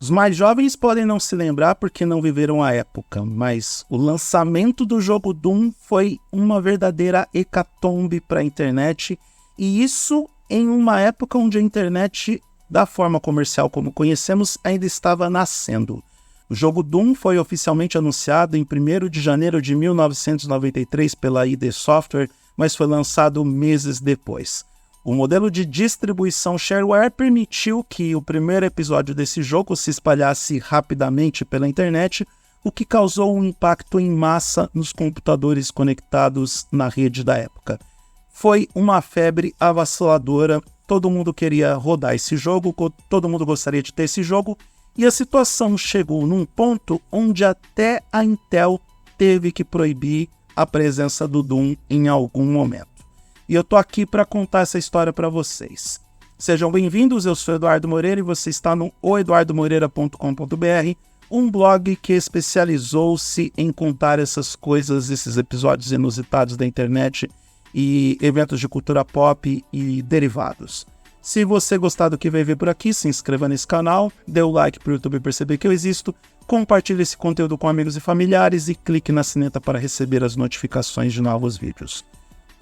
Os mais jovens podem não se lembrar porque não viveram a época, mas o lançamento do jogo Doom foi uma verdadeira hecatombe para a internet, e isso em uma época onde a internet, da forma comercial como conhecemos, ainda estava nascendo. O jogo Doom foi oficialmente anunciado em 1º de janeiro de 1993 pela ID Software, mas foi lançado meses depois. O modelo de distribuição shareware permitiu que o primeiro episódio desse jogo se espalhasse rapidamente pela internet, o que causou um impacto em massa nos computadores conectados na rede da época. Foi uma febre avassaladora, todo mundo queria rodar esse jogo, todo mundo gostaria de ter esse jogo, e a situação chegou num ponto onde até a Intel teve que proibir a presença do Doom em algum momento. E eu tô aqui para contar essa história para vocês. Sejam bem-vindos, eu sou Eduardo Moreira e você está no oeduardomoreira.com.br, um blog que especializou-se em contar essas coisas, esses episódios inusitados da internet e eventos de cultura pop e derivados. Se você gostar do que vai ver por aqui, se inscreva nesse canal, dê o like para o YouTube perceber que eu existo, compartilhe esse conteúdo com amigos e familiares e clique na sineta para receber as notificações de novos vídeos.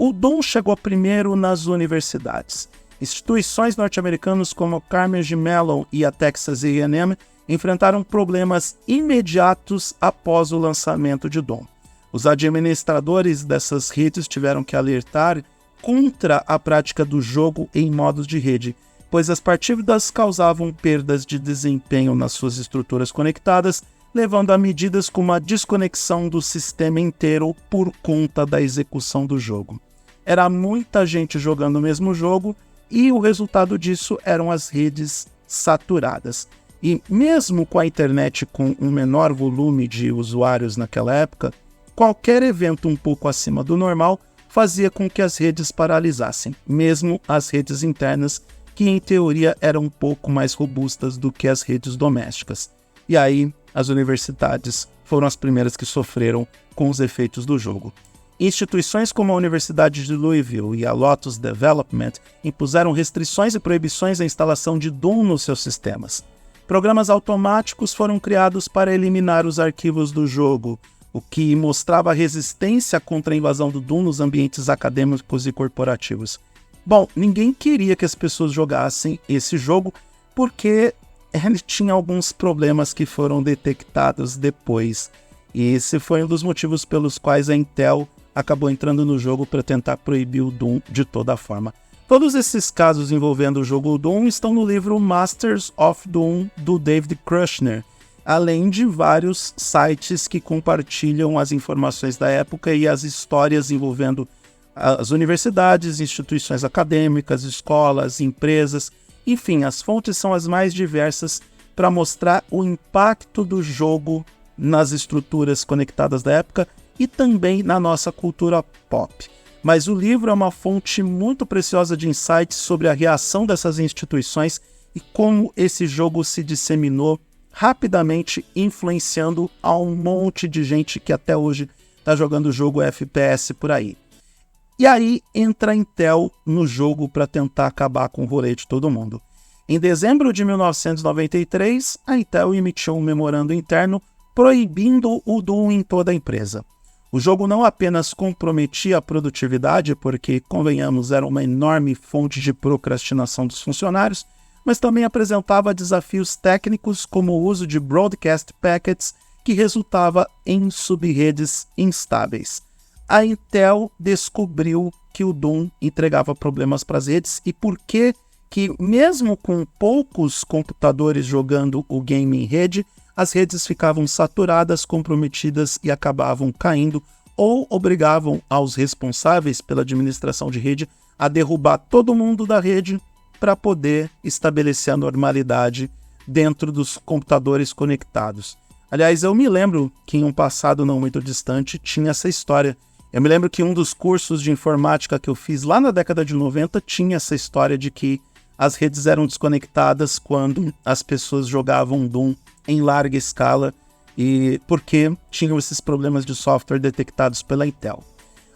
O Doom chegou primeiro nas universidades. Instituições norte-americanas como Carnegie Mellon e a Texas A&M enfrentaram problemas imediatos após o lançamento de Doom. Os administradores dessas redes tiveram que alertar contra a prática do jogo em modos de rede, pois as partidas causavam perdas de desempenho nas suas estruturas conectadas, levando a medidas como a desconexão do sistema inteiro por conta da execução do jogo. Era muita gente jogando o mesmo jogo e o resultado disso eram as redes saturadas. E mesmo com a internet com um menor volume de usuários naquela época, qualquer evento um pouco acima do normal fazia com que as redes paralisassem, mesmo as redes internas, que em teoria eram um pouco mais robustas do que as redes domésticas. E aí, as universidades foram as primeiras que sofreram com os efeitos do jogo. Instituições como a Universidade de Louisville e a Lotus Development impuseram restrições e proibições à instalação de Doom nos seus sistemas. Programas automáticos foram criados para eliminar os arquivos do jogo, o que mostrava resistência contra a invasão do Doom nos ambientes acadêmicos e corporativos. Bom, ninguém queria que as pessoas jogassem esse jogo porque ele tinha alguns problemas que foram detectados depois. E esse foi um dos motivos pelos quais a Intel acabou entrando no jogo para tentar proibir o Doom de toda forma. Todos esses casos envolvendo o jogo Doom estão no livro Masters of Doom, do David Kushner, além de vários sites que compartilham as informações da época e as histórias envolvendo as universidades, instituições acadêmicas, escolas, empresas, enfim, as fontes são as mais diversas para mostrar o impacto do jogo nas estruturas conectadas da época e também na nossa cultura pop. Mas o livro é uma fonte muito preciosa de insights sobre a reação dessas instituições e como esse jogo se disseminou rapidamente, influenciando a um monte de gente que até hoje está jogando o jogo FPS por aí. E aí entra a Intel no jogo para tentar acabar com o rolê de todo mundo. Em dezembro de 1993, a Intel emitiu um memorando interno proibindo o Doom em toda a empresa. O jogo não apenas comprometia a produtividade, porque, convenhamos, era uma enorme fonte de procrastinação dos funcionários, mas também apresentava desafios técnicos como o uso de broadcast packets, que resultava em subredes instáveis. A Intel descobriu que o Doom entregava problemas para as redes e por que, mesmo com poucos computadores jogando o game em rede, as redes ficavam saturadas, comprometidas e acabavam caindo ou obrigavam aos responsáveis pela administração de rede a derrubar todo mundo da rede para poder estabelecer a normalidade dentro dos computadores conectados. Aliás, eu me lembro que em um passado não muito distante tinha essa história. Eu me lembro que um dos cursos de informática que eu fiz lá na década de 90 tinha essa história de que as redes eram desconectadas quando as pessoas jogavam Doom em larga escala e porque tinham esses problemas de software detectados pela Intel.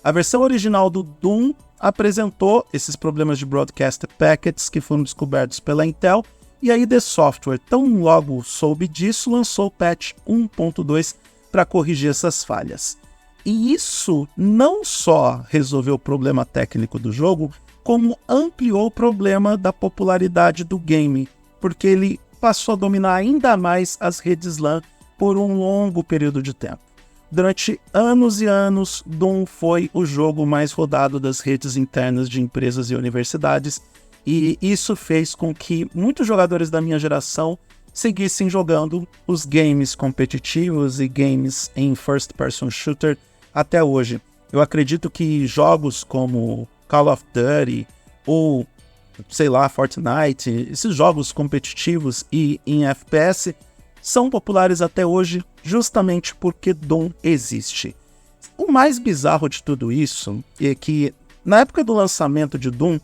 A versão original do Doom apresentou esses problemas de broadcast packets que foram descobertos pela Intel E a ID Software, tão logo soube disso, lançou o patch 1.2 para corrigir essas falhas. E isso não só resolveu o problema técnico do jogo, como ampliou o problema da popularidade do game, porque ele passou a dominar ainda mais as redes LAN por um longo período de tempo. Durante anos e anos, Doom foi o jogo mais rodado das redes internas de empresas e universidades, e isso fez com que muitos jogadores da minha geração seguissem jogando os games competitivos e games em first-person shooter até hoje. Eu acredito que jogos como Call of Duty ou, sei lá, Fortnite, esses jogos competitivos e em FPS são populares até hoje justamente porque Doom existe. O mais bizarro de tudo isso é que, na época do lançamento de Doom,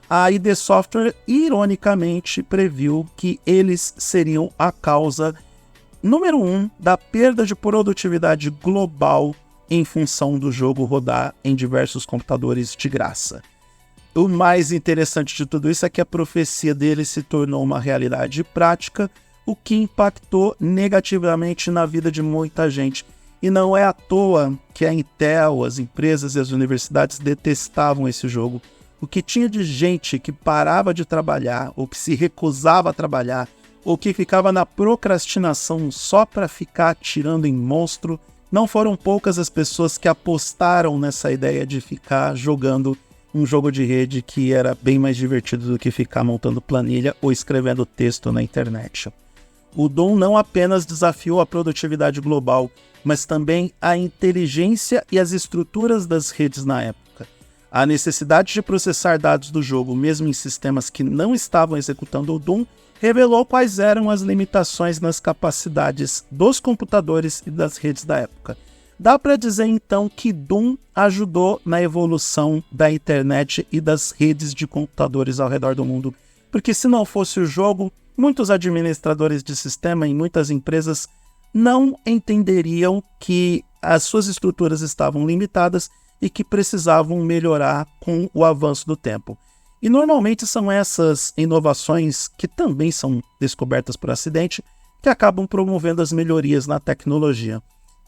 a ID Software ironicamente previu que eles seriam a causa número 1 da perda de produtividade global em função do jogo rodar em diversos computadores de graça. O mais interessante de tudo isso é que a profecia dele se tornou uma realidade prática, o que impactou negativamente na vida de muita gente. E não é à toa que a Intel, as empresas e as universidades detestavam esse jogo. O que tinha de gente que parava de trabalhar, ou que se recusava a trabalhar, ou que ficava na procrastinação só para ficar atirando em monstro, não foram poucas as pessoas que apostaram nessa ideia de ficar jogando um jogo de rede que era bem mais divertido do que ficar montando planilha ou escrevendo texto na internet. O Doom não apenas desafiou a produtividade global, mas também a inteligência e as estruturas das redes na época. A necessidade de processar dados do jogo, mesmo em sistemas que não estavam executando o Doom, revelou quais eram as limitações nas capacidades dos computadores e das redes da época. Dá para dizer então que Doom ajudou na evolução da internet e das redes de computadores ao redor do mundo, porque se não fosse o jogo, muitos administradores de sistema em muitas empresas não entenderiam que as suas estruturas estavam limitadas e que precisavam melhorar com o avanço do tempo. E normalmente são essas inovações, que também são descobertas por acidente, que acabam promovendo as melhorias na tecnologia.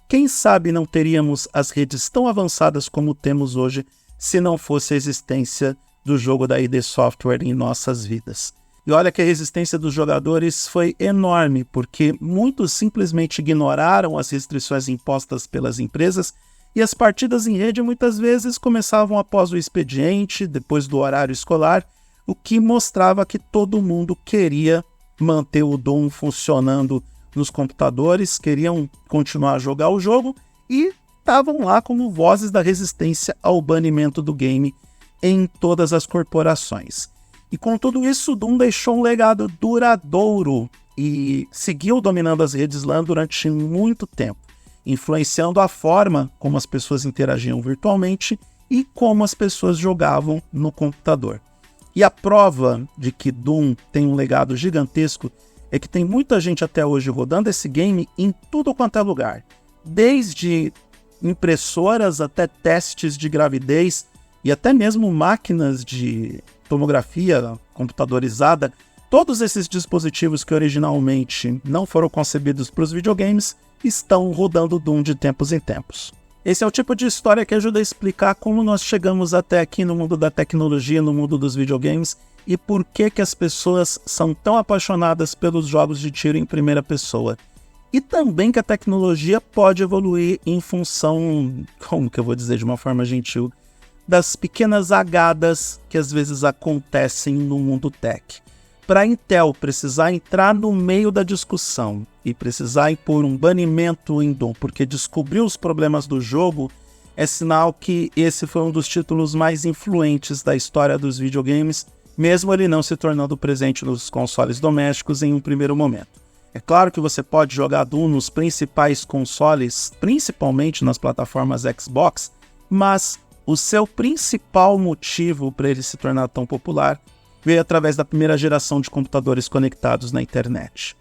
Quem sabe não teríamos as redes tão avançadas como temos hoje se não fosse a existência do jogo da ID Software em nossas vidas. E olha que a resistência dos jogadores foi enorme, porque muitos simplesmente ignoraram as restrições impostas pelas empresas e as partidas em rede muitas vezes começavam após o expediente, depois do horário escolar, o que mostrava que todo mundo queria manter o Doom funcionando nos computadores, queriam continuar a jogar o jogo e estavam lá como vozes da resistência ao banimento do game em todas as corporações. E com tudo isso, o Doom deixou um legado duradouro e seguiu dominando as redes LAN durante muito tempo, influenciando a forma como as pessoas interagiam virtualmente e como as pessoas jogavam no computador. E a prova de que Doom tem um legado gigantesco é que tem muita gente até hoje rodando esse game em tudo quanto é lugar, desde impressoras até testes de gravidez e até mesmo máquinas de tomografia computadorizada. Todos esses dispositivos que originalmente não foram concebidos para os videogames estão rodando Doom de tempos em tempos. Esse é o tipo de história que ajuda a explicar como nós chegamos até aqui no mundo da tecnologia, no mundo dos videogames, e por que as pessoas são tão apaixonadas pelos jogos de tiro em primeira pessoa. E também que a tecnologia pode evoluir em função, como que eu vou dizer de uma forma gentil, das pequenas agadas que às vezes acontecem no mundo tech. Para a Intel precisar entrar no meio da discussão e precisar impor um banimento em Doom porque descobriu os problemas do jogo, é sinal que esse foi um dos títulos mais influentes da história dos videogames, mesmo ele não se tornando presente nos consoles domésticos em um primeiro momento. É claro que você pode jogar Doom nos principais consoles, principalmente nas plataformas Xbox, mas o seu principal motivo para ele se tornar tão popular veio através da primeira geração de computadores conectados na internet.